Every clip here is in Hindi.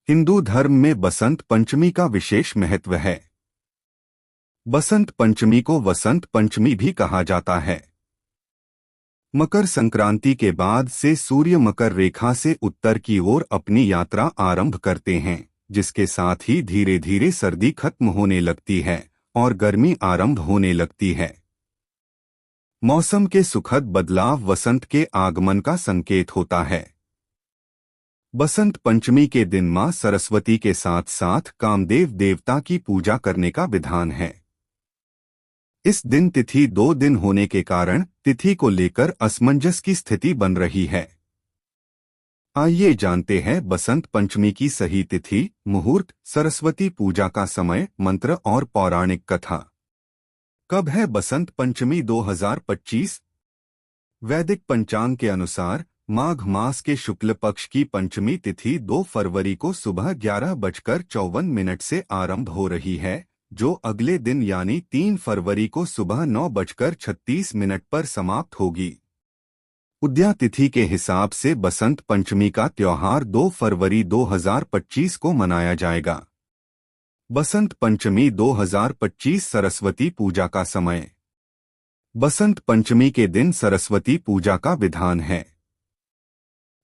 हिंदू धर्म में बसंत पंचमी का विशेष महत्व है। बसंत पंचमी को वसंत पंचमी भी कहा जाता है। मकर संक्रांति के बाद से सूर्य मकर रेखा से उत्तर की ओर अपनी यात्रा आरंभ करते हैं, जिसके साथ ही धीरे धीरे सर्दी खत्म होने लगती है और गर्मी आरंभ होने लगती है। मौसम के सुखद बदलाव वसंत के आगमन का संकेत होता है। बसंत पंचमी के दिन मां सरस्वती के साथ साथ कामदेव देवता की पूजा करने का विधान है। इस दिन तिथि 2 दिन होने के कारण तिथि को लेकर असमंजस की स्थिति बन रही है। आइए जानते हैं बसंत पंचमी की सही तिथि, मुहूर्त, सरस्वती पूजा का समय, मंत्र और पौराणिक कथा। कब है बसंत पंचमी 2025? वैदिक पंचांग के अनुसार माघ मास के शुक्ल पक्ष की पंचमी तिथि 2 फरवरी को सुबह 11:54 से आरंभ हो रही है, जो अगले दिन यानी 3 फरवरी को सुबह 9:36 पर समाप्त होगी। उदया तिथि के हिसाब से बसंत पंचमी का त्योहार 2 फरवरी 2025 को मनाया जाएगा। बसंत पंचमी 2025 सरस्वती पूजा का समय। बसंत पंचमी के दिन सरस्वती पूजा का विधान है।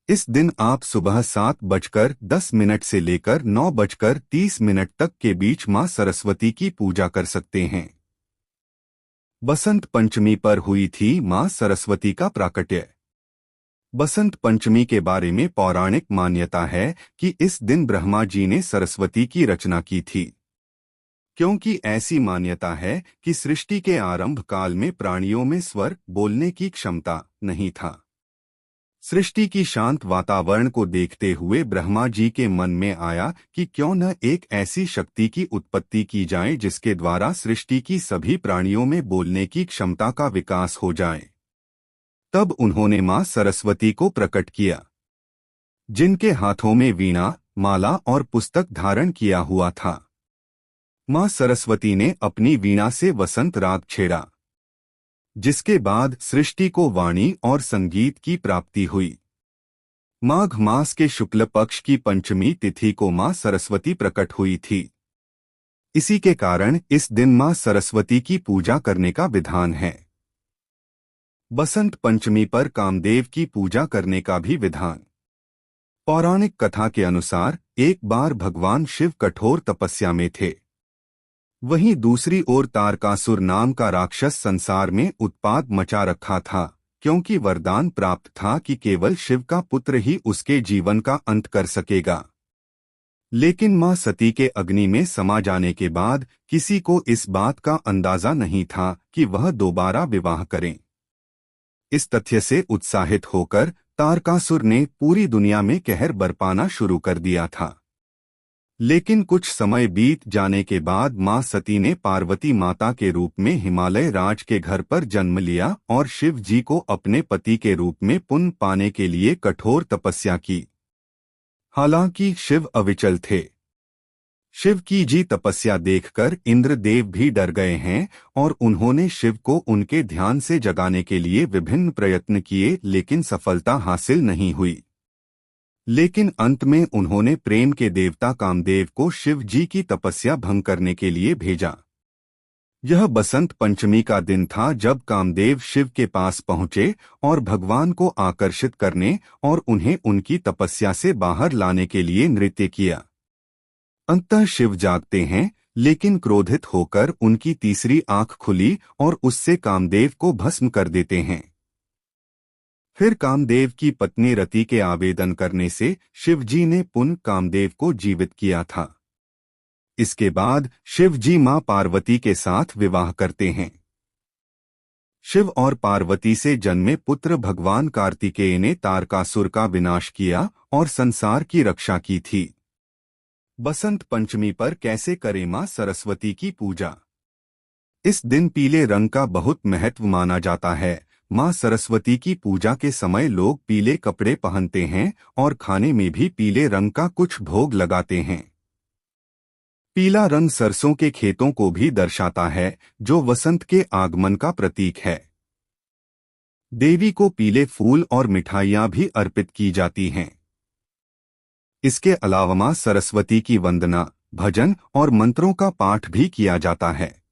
इस दिन आप सुबह 7:10 से लेकर 9:30 तक के बीच मां सरस्वती की पूजा कर सकते हैं। बसंत पंचमी पर हुई थी मां सरस्वती का प्राकट्य। बसंत पंचमी के बारे में पौराणिक मान्यता है कि इस दिन ब्रह्मा जी ने सरस्वती की रचना की थी, क्योंकि ऐसी मान्यता है कि सृष्टि के आरंभ काल में प्राणियों में स्वर बोलने की क्षमता नहीं था। सृष्टि की शांत वातावरण को देखते हुए ब्रह्मा जी के मन में आया कि क्यों न एक ऐसी शक्ति की उत्पत्ति की जाए जिसके द्वारा सृष्टि की सभी प्राणियों में बोलने की क्षमता का विकास हो जाए। तब उन्होंने मां सरस्वती को प्रकट किया, जिनके हाथों में वीणा, माला और पुस्तक धारण किया हुआ था। मां सरस्वती ने अपनी वीणा से वसंत राग छेड़ा, जिसके बाद सृष्टि को वाणी और संगीत की प्राप्ति हुई। माघ मास के शुक्ल पक्ष की पंचमी तिथि को मां सरस्वती प्रकट हुई थी। इसी के कारण इस दिन मां सरस्वती की पूजा करने का विधान है। बसंत पंचमी पर कामदेव की पूजा करने का भी विधान। पौराणिक कथा के अनुसार एक बार भगवान शिव कठोर तपस्या में थे। वहीं दूसरी ओर तारकासुर नाम का राक्षस संसार में उत्पात मचा रखा था, क्योंकि वरदान प्राप्त था कि केवल शिव का पुत्र ही उसके जीवन का अंत कर सकेगा। लेकिन मां सती के अग्नि में समा जाने के बाद किसी को इस बात का अंदाजा नहीं था कि वह दोबारा विवाह करें। इस तथ्य से उत्साहित होकर तारकासुर ने पूरी दुनिया में कहर बरपाना शुरू कर दिया था। लेकिन कुछ समय बीत जाने के बाद मां सती ने पार्वती माता के रूप में हिमालय राज के घर पर जन्म लिया और शिव जी को अपने पति के रूप में पुण्य पाने के लिए कठोर तपस्या की। हालांकि शिव अविचल थे। शिव की जी तपस्या देखकर इंद्रदेव भी डर गए हैं और उन्होंने शिव को उनके ध्यान से जगाने के लिए विभिन्न प्रयत्न किए, लेकिन सफलता हासिल नहीं हुई। लेकिन अंत में उन्होंने प्रेम के देवता कामदेव को शिव जी की तपस्या भंग करने के लिए भेजा। यह बसंत पंचमी का दिन था जब कामदेव शिव के पास पहुंचे और भगवान को आकर्षित करने और उन्हें उनकी तपस्या से बाहर लाने के लिए नृत्य किया। अंततः शिव जागते हैं, लेकिन क्रोधित होकर उनकी तीसरी आंख खुली और उससे कामदेव को भस्म कर देते हैं। फिर कामदेव की पत्नी रति के आवेदन करने से शिवजी ने पुनः कामदेव को जीवित किया था। इसके बाद शिवजी मां पार्वती के साथ विवाह करते हैं। शिव और पार्वती से जन्मे पुत्र भगवान कार्तिकेय ने तारकासुर का विनाश किया और संसार की रक्षा की थी। बसंत पंचमी पर कैसे करें मां सरस्वती की पूजा? इस दिन पीले रंग का बहुत महत्व माना जाता है। मां सरस्वती की पूजा के समय लोग पीले कपड़े पहनते हैं और खाने में भी पीले रंग का कुछ भोग लगाते हैं। पीला रंग सरसों के खेतों को भी दर्शाता है, जो वसंत के आगमन का प्रतीक है। देवी को पीले फूल और मिठाइयां भी अर्पित की जाती हैं। इसके अलावा मां सरस्वती की वंदना, भजन और मंत्रों का पाठ भी किया जाता है।